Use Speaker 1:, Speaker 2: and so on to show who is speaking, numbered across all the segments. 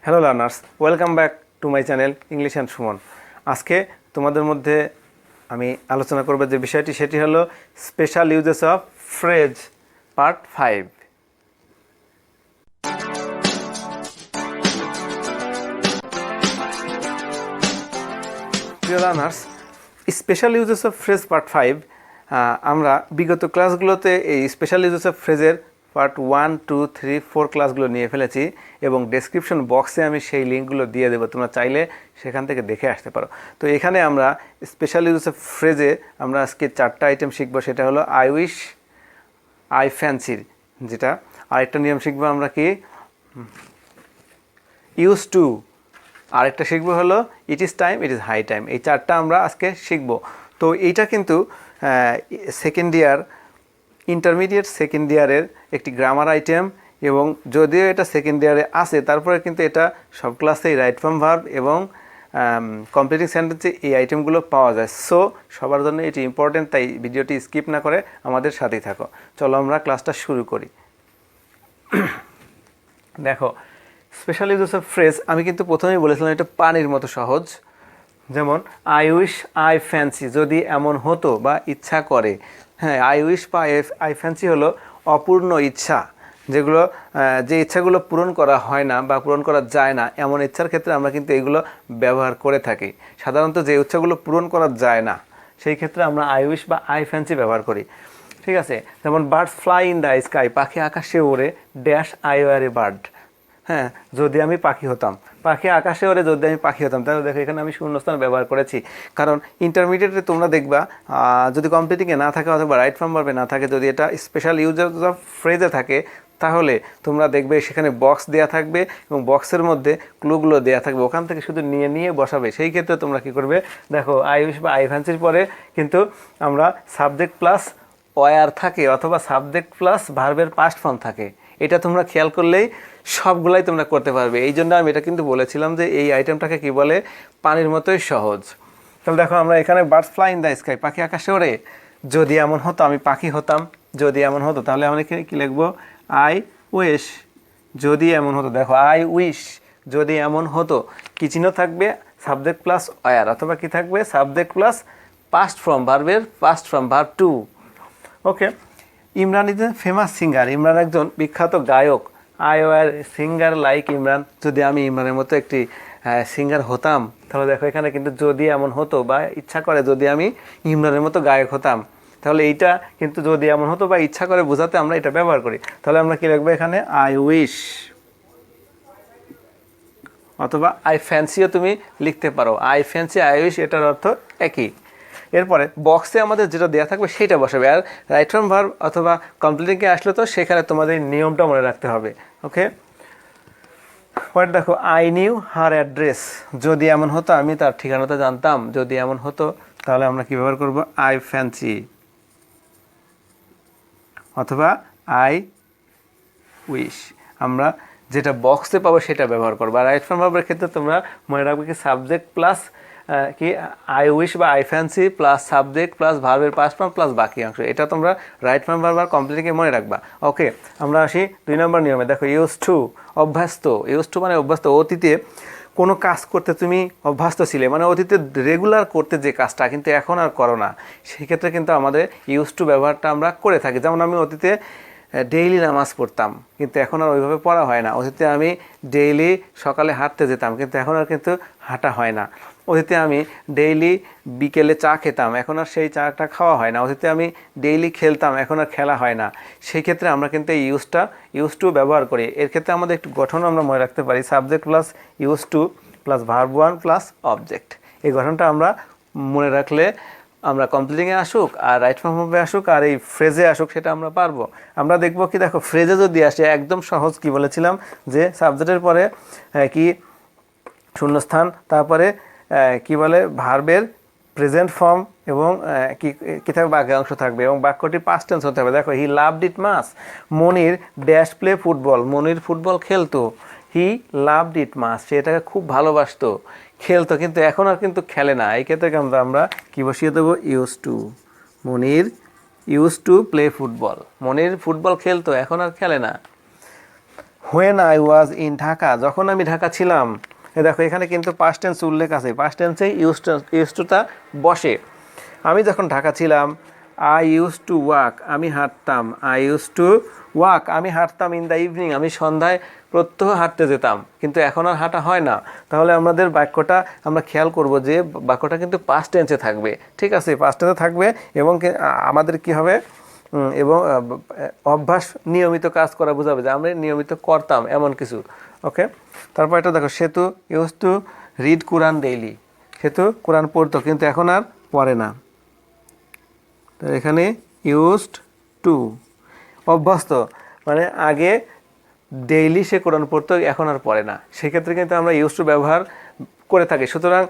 Speaker 1: Hello learners, welcome back to my channel English and Suman. আজকে তোমাদের মধ্যে আমি আলোচনা করব যে বিষয়টি, সেটি হলো special uses of phrase part 5। প্রিয় learners, special uses of phrase part 5 আমরা বিগত ক্লাসগুলোতে এই স্পেশাল ইউজেস অফ ফ্রেজের পার্ট 1, 2, 3, 4 ক্লাসগুলো নিয়ে ফেলেছি এবং ডেসক্রিপশন বক্সে আমি সেই লিঙ্কগুলো দিয়ে দেবো, তোমরা চাইলে সেখান থেকে দেখে আসতে পারো। তো এখানে আমরা স্পেশাল ইউজেস অফ ফ্রেজে আমরা আজকে 4টা আইটেম শিখবো। সেটা হলো আই উইশ, আই ফ্যান্সির, যেটা আরেকটা নিয়ম শিখবো আমরা কি ইউজ টু, আরেকটা শিখবো হলো it is time, it is high time. এই 4টা আমরা আজকে শিখবো। তো এইটা কিন্তু সেকেন্ড ইয়ার, ইন্টারমিডিয়েট সেকেন্ড ইয়ারের একটি গ্রামার আইটেম, এবং যদিও এটা সেকেন্ড ইয়ারে আছে তারপরে কিন্তু এটা সব ক্লাসেই রাইট ফর্ম ভার্ব এবং কমপ্লিটিং সেন্টেন্সে এই আইটেমগুলো পাওয়া যায়। সো সবার জন্য এটি ইম্পর্টেন্ট, তাই ভিডিওটি স্কিপ না করে আমাদের সাথেই থাকো। চলো আমরা ক্লাসটা শুরু করি। দেখো, স্পেশাল ইউজেস অফ ফ্রেজ আমি কিন্তু প্রথমেই বলেছিলাম এটা পানির মতো সহজ। যেমন আই উইশ, আই ফ্যান্সি, যদি এমন হতো বা ইচ্ছা করে। হ্যাঁ, আই উইশ বা আই ফ্যান্সি হলো অপূর্ণ ইচ্ছা, যেগুলো যে ইচ্ছাগুলো পূরণ করা হয় না বা পূরণ করা যায় না, এমন ইচ্ছার ক্ষেত্রে আমরা কিন্তু এগুলো ব্যবহার করে থাকি। সাধারণত যে ইচ্ছাগুলো পূরণ করা যায় না সেই ক্ষেত্রে আমরা আই উইশ বা আই ফ্যান্সি ব্যবহার করি। ঠিক আছে, যেমন birds fly in the sky, পাখি আকাশে ওড়ে, dash I were a bird. হ্যাঁ, যদি আমি পাখি হতাম, পাখি আকাশে ওড়ে, যদি আমি পাখি হতাম। তাহলে দেখো এখানে আমি শূন্যস্থান ব্যবহার করেছি, কারণ ইন্টারমিডিয়েটে তোমরা দেখবা যদি কমপ্লিটিংয়ে না থাকে অথবা রাইট ফর্ম ভার্বে না থাকে, যদি এটা স্পেশাল ইউজেস অফ ফ্রেজে থাকে, তাহলে তোমরা দেখবে সেখানে বক্স দেওয়া থাকবে এবং বক্সের মধ্যে ক্লুগুলো দেওয়া থাকবে, ওখান থেকে শুধু নিয়ে নিয়ে বসাবে। সেই ক্ষেত্রে তোমরা কী করবে, দেখো আই উইশ বা আই ফ্যান্সির পরে কিন্তু আমরা সাবজেক্ট প্লাস ওয়ার থাকে অথবা সাবজেক্ট প্লাস ভার্বের পাস্ট ফর্ম থাকে। এটা তোমরা খেয়াল করলেই সবগুলাই তোমরা করতে পারবে। এই জন্য আমি এটা কিন্তু বলেছিলাম যে এই আইটেমটাকে কি বলে, পানির মতোই সহজ। তাহলে দেখো আমরা এখানে birds fly in the sky, পাখি আকাশে ওড়ে, যদি এমন হতো আমি পাখি হতাম, যদি এমন হতো, তাহলে আমরা এখানে কী লিখবো, আই উইশ, যদি এমন হতো। দেখো আই উইশ, যদি এমন হতো, কি চিহ্ন থাকবে, সাবজেক্ট প্লাস ওয়ার, অথবা কি থাকবে, সাবজেক্ট প্লাস পাস্ট ফর্ম, ভার্বের past form, verb two. Okay, Imran is a famous singer, Imran একজন বিখ্যাত গায়ক। I were singer like Imran, যদি আমি ইমরানের মতো একটি সিঙ্গার হতাম। তাহলে দেখো এখানে কিন্তু যদি এমন হতো বা ইচ্ছা করে যদি আমি ইমরানের মতো গায়ক হতাম, তাহলে এইটা কিন্তু যদি এমন হতো বা ইচ্ছা করে বোঝাতে আমরা এটা ব্যবহার করি। তাহলে আমরা কি লিখবো এখানে, আই উইশ, অথবা আই ফ্যান্সিও তুমি লিখতে পারো। আই ফ্যান্সি, আই উইশ, এটার অর্থ একই। এরপরে বক্সে আমাদের যেটা দেওয়া থাকবে সেটা বসাবে, আর রাইট ফর্ম ভার্ব অথবা কমপ্লিটিংয়ে আসলে তো সেখানে তোমাদের নিয়মটা মনে রাখতে হবে। ওকে, পরে দেখো আই নিউ হার অ্যাড্রেস, যদি এমন হতো আমি তার ঠিকানাটা জানতাম, যদি এমন হতো, তাহলে আমরা কী ব্যবহার করব, আই ফ্যান্সি অথবা আই উইশ। আমরা যেটা বক্সে পাবো সেটা ব্যবহার করবো। আর রাইট ফর্ম ভার্বের ক্ষেত্রে তোমরা মনে রাখবে কি, সাবজেক্ট প্লাস কি আই উইশ বা I fancy plus subject plus ভার্বের পাস্ট ফর্ম প্লাস বাকি অংশ, এটা তোমরা রাইট ফর্ম ভার্ব আর কমপ্লিটকে মনে রাখবা। ওকে, আমরা আসি 2 নম্বর নিয়মে। দেখো ইউজ টু, অভ্যস্ত। ইউজ টু মানে অভ্যস্ত, অতীতে কোনো কাজ করতে তুমি অভ্যস্ত ছিলে, মানে অতীতে রেগুলার করতে যে কাজটা কিন্তু এখন আর করো না, সেক্ষেত্রে কিন্তু আমাদের ইউজ টু ব্যবহারটা আমরা করে থাকি। যেমন আমি অতীতে ডেইলি নামাজ পড়তাম, কিন্তু এখন আর ওইভাবে পড়া হয় না। অতীতে আমি ডেইলি সকালে হাঁটতে যেতাম, কিন্তু এখন আর কিন্তু হাঁটা হয় না। অতীতে আমি ডেইলি বিকেলে চা খেতাম, এখন আর সেই চাটা খাওয়া হয় না। অতীতে আমি ডেইলি খেলতাম, এখন আর খেলা হয় না। সেই ক্ষেত্রে আমরা কিন্তু এই ইউজ টু ব্যবহার করি। এর ক্ষেত্রে আমাদের একটু গঠন আমরা মনে রাখতে পারি, subject plus use to plus verb one plus object. এই গঠনটা আমরা মনে রাখলে আমরা কমপ্লিটিংয়ে আসুক আর রাইট ফর্ম ভার্বে আসুক আর এই ফ্রেজে আসুক, সেটা আমরা পারবো। আমরা দেখব কি, দেখো ফ্রেজে যদি আসে একদম সহজ, কি বলেছিলাম যে সাবজেক্টের পরে কি শূন্যস্থান, তারপরে কি বলে ভার্বের প্রেজেন্ট ফর্ম এবং কি থাকবে, বাক্যাংশ থাকবে এবং বাক্যটি পাস্ট টেন্স হতে হবে। দেখো he loved it much, Monir dash play football, Monir football খেলতো। হি লাভড ইট মাচ, সে এটাকে খুব ভালোবাসতো, খেলতো, কিন্তু এখন আর কিন্তু খেলে না। এই ক্ষেত্রে কিন্তু আমরা কি বসিয়ে দেবো, use to. Monir use to play football, Monir football খেলতো, এখন আর খেলে না। When I was in Dhaka, যখন আমি ঢাকা ছিলাম। দেখো এখানে কিন্তু পাস্ট টেন্স উল্লেখ আছে, পাস্ট টেন্সেই ইউজ টুটা বসে। আমি যখন ঢাকা ছিলাম, আই ইউজ টু ওয়াক, আমি হাঁটতাম। আই ইউজ টু ওয়াক, আমি হাঁটতাম ইন দ্য ইভিনিং, আমি সন্ধ্যায় প্রত্যহ হাঁটতে যেতাম। কিন্তু এখন আর হাঁটা হয় না। তাহলে আমাদের বাক্যটা আমরা খেয়াল করব যে বাক্যটা কিন্তু পাস্ট টেন্সে থাকবে, ঠিক আছে, পাস্ট টেন্সে থাকবে। এবং আমাদের কি হবে, এবং অভ্যাস নিয়মিত কাজ করা বোঝাবে যে আমরা নিয়মিত করতাম এমন কিছু। ওকে, তারপর এটা দেখো, সেতু use to read Quran daily, সেতু কোরআন পড়তো কিন্তু এখন আর পড়ে না। তো এখানে ইউজড টু অভ্যস্ত, মানে আগে ডেইলি সে কোরআন পড়তো, এখন আর পড়ে না, সেক্ষেত্রে কিন্তু আমরা ইউজ টু ব্যবহার করে থাকি। সুতরাং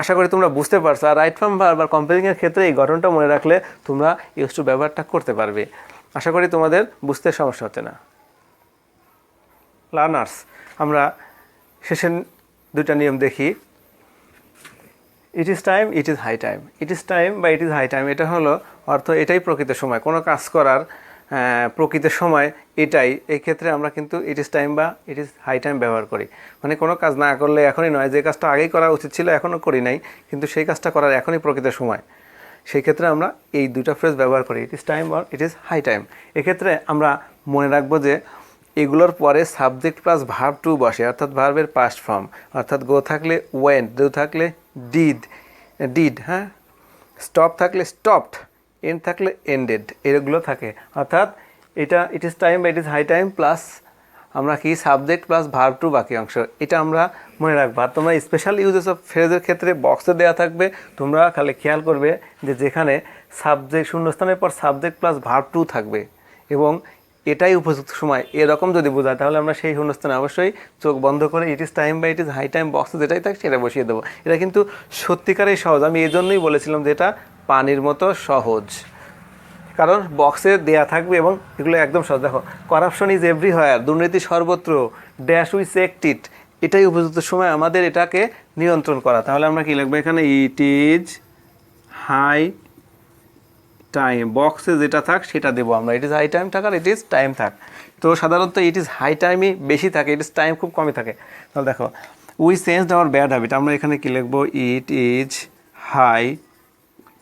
Speaker 1: আশা করি তোমরা বুঝতে পারছো। আর রাইট ফর্ম ভার্ব বা কম্পেয়ারিংয়ের ক্ষেত্রে এই গঠনটা মনে রাখলে তোমরা ইউজ টু ব্যবহারটা করতে পারবে। আশা করি তোমাদের বুঝতে সমস্যা হচ্ছে না। লার্নার্স, আমরা শেষের দুটা নিয়ম দেখি। It is time, it is high time. It is time বা ইট ইজ হাই টাইম, এটা হলো অর্থ এটাই প্রকৃত সময়, কোনো কাজ করার প্রকৃত সময় এটাই। এই ক্ষেত্রে আমরা কিন্তু ইট ইজ টাইম বা ইট ইজ হাই টাইম ব্যবহার করি। মানে কোনো কাজ না করলে এখনই নয়, যে কাজটা আগেই করা উচিত ছিল এখনও করি নাই, কিন্তু সেই কাজটা করার এখনই প্রকৃত সময়। সেই ক্ষেত্রে আমরা এই দুটা ফ্রেজ ব্যবহার করি, ইট ইজ টাইম আর ইট ইজ হাই টাইম। এক্ষেত্রে আমরা মনে রাখবো যে এগুলোর পরে সাবজেক্ট প্লাস ভার্ব টু বসে, অর্থাৎ ভার্বের পাস্ট ফর্ম, অর্থাৎ গো থাকলে ওয়েন্ট, ডু থাকলে ডিড, হ্যাঁ, স্টপ থাকলে স্টপড, এন্ড থাকলে এন্ডেড, এগুলো থাকে। অর্থাৎ এটা ইট ইজ টাইম বা it is high time plus আমরা কি সাবজেক্ট প্লাস ভার্ব টু বাকি অংশ, এটা আমরা মনে রাখবো। আর তোমরা স্পেশাল ইউজেস অফ ফ্রেজের ক্ষেত্রে বক্সে দেওয়া থাকবে, তোমরা খালি খেয়াল করবে যে যেখানে সাবজেক্ট শূন্যস্থানের পর সাবজেক্ট প্লাস ভার্ব টু থাকবে এবং এটাই উপযুক্ত সময়, এরকম যদি বোঝায় তাহলে আমরা সেই শূন্যস্থানে অবশ্যই চোখ বন্ধ করে ইট ইজ টাইম বা ইট ইজ হাই টাইম বক্সে যেটাই থাকে সেটা বসিয়ে দেবো। এটা কিন্তু সত্যিকারেই সহজ, আমি এই জন্যই বলেছিলাম যে এটা পানির মতো সহজ, কারণ বক্সে দেয়া থাকবে এবং এগুলো একদম সহজ। দেখো, করাপশন ইজ এভরিহোয়ার, দুর্নীতি সর্বত্র, ড্যাশ উই চেকড ইট, এটাই উপযুক্ত সময় আমাদের এটাকে নিয়ন্ত্রণ করা। তাহলে আমরা কি লিখবো এখানে, ইট ইজ হাই টাইম, বক্সে যেটা থাক সেটা দেবো আমরা, ইট ইজ হাই টাইম থাক আর ইট ইজ টাইম থাক। তো সাধারণত ইট ইজ হাই টাইমই বেশি থাকে, ইট ইজ টাইম খুব কমই থাকে। তাহলে দেখো, we changed our bad habit, আমরা এখানে কি লিখবো, ইট ইজ হাই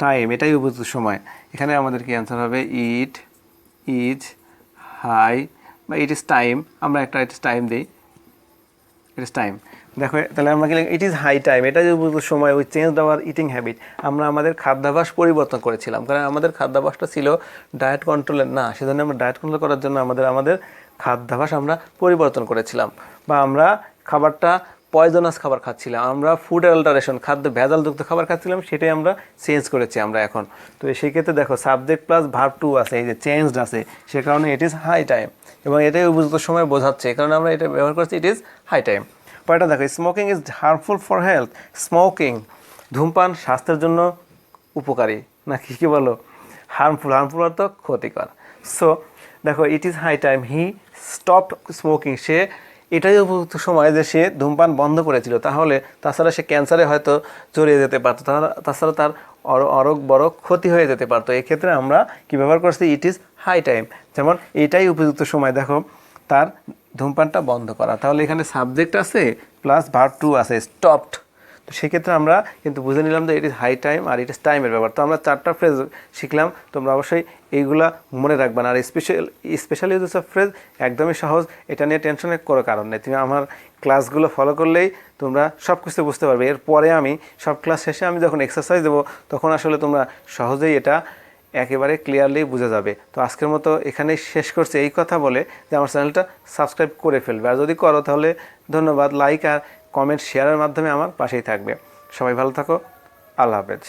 Speaker 1: টাইম, এটাই উপযুক্ত সময়। এখানে আমাদের কি অ্যান্সার হবে, ইট ইজ হাই বা ইট ইজ টাইম, আমরা একটা ইট ইজ টাইম দিই, ইট ইজ টাইম। দেখো তাহলে আমরা কি ইট ইজ হাই টাইম, এটা যে উপযুক্ত সময়। We changed our eating habit, আমরা আমাদের খাদ্যাভ্যাস পরিবর্তন করেছিলাম, কারণ আমাদের খাদ্যাভ্যাসটা ছিল ডায়েট কন্ট্রোলের না, সেজন্য আমরা ডায়েট কন্ট্রোল করার জন্য আমাদের খাদ্যাভ্যাস আমরা পরিবর্তন করেছিলাম, বা আমরা খাবারটা পয়জনাস খাবার খাচ্ছিলাম, আমরা ফুড অ্যাডাল্টারেশন, খাদ্য ভেজালযুক্ত খাবার খাচ্ছিলাম, সেটাই আমরা চেঞ্জ করেছি আমরা এখন। তো সেই ক্ষেত্রে দেখো সাবজেক্ট প্লাস ভার্ব টু আছে, এই যে চেঞ্জড আছে, সে কারণে ইট ইজ হাই টাইম এবং এটাই উপযুক্ত সময় বোঝাচ্ছে, কারণ আমরা এটা ব্যবহার করছি, ইট ইজ হাই টাইম। পরেরটা দেখো, smoking is harmful for health, smoking ধূমপান স্বাস্থ্যের জন্য উপকারী না কি বলো, হার্মফুল অর্থ ক্ষতিকর। সো দেখো, it is high time he stopped smoking, সে এটাই উপযুক্ত সময় যে সে ধূমপান বন্ধ করেছিল, তাহলে তাছাড়া সে ক্যান্সারে হয়তো জড়িয়ে যেতে পারতো, তাছাড়া তার আরও বড় ক্ষতি হয়ে যেতে পারতো। এক্ষেত্রে আমরা কী ব্যবহার করছি, ইট ইজ হাই টাইম, যেমন এটাই উপযুক্ত সময় দেখো তার ধূমপানটা বন্ধ করা। তাহলে এখানে সাবজেক্ট আছে প্লাস ভার্ব টু আছে, স্টপড। তো সেক্ষেত্রে আমরা কিন্তু বুঝে নিলাম যে ইট ইজ হাই টাইম আর ইট ইজ টাইমের ব্যাপার। তো আমরা চারটা ফ্রেজ শিখলাম, তোমরা অবশ্যই এইগুলা মনে রাখবে না। আর স্পেশাল ইউজেস অফ ফ্রেজ একদমই সহজ, এটা নিয়ে টেনশনের কোনো কারণ নেই। তুমি আমার ক্লাসগুলো ফলো করলেই তোমরা সব কিছু বুঝতে পারবে। এরপরে আমি সব ক্লাস শেষে আমি যখন এক্সারসাইজ দেবো তখন আসলে তোমরা সহজেই এটা একেবারে ক্লিয়ারলি বুঝে যাবে। তো আজকের মতো এখানেই শেষ করছি, এই কথা বলে যে আমার চ্যানেলটা সাবস্ক্রাইব করে ফেলবে, আর যদি করো তাহলে ধন্যবাদ। লাইক আর কমেন্ট শেয়ারের মাধ্যমে আমার পাশেই থাকবে। সবাই ভালো থাকো, আল্লাহ হাফেজ।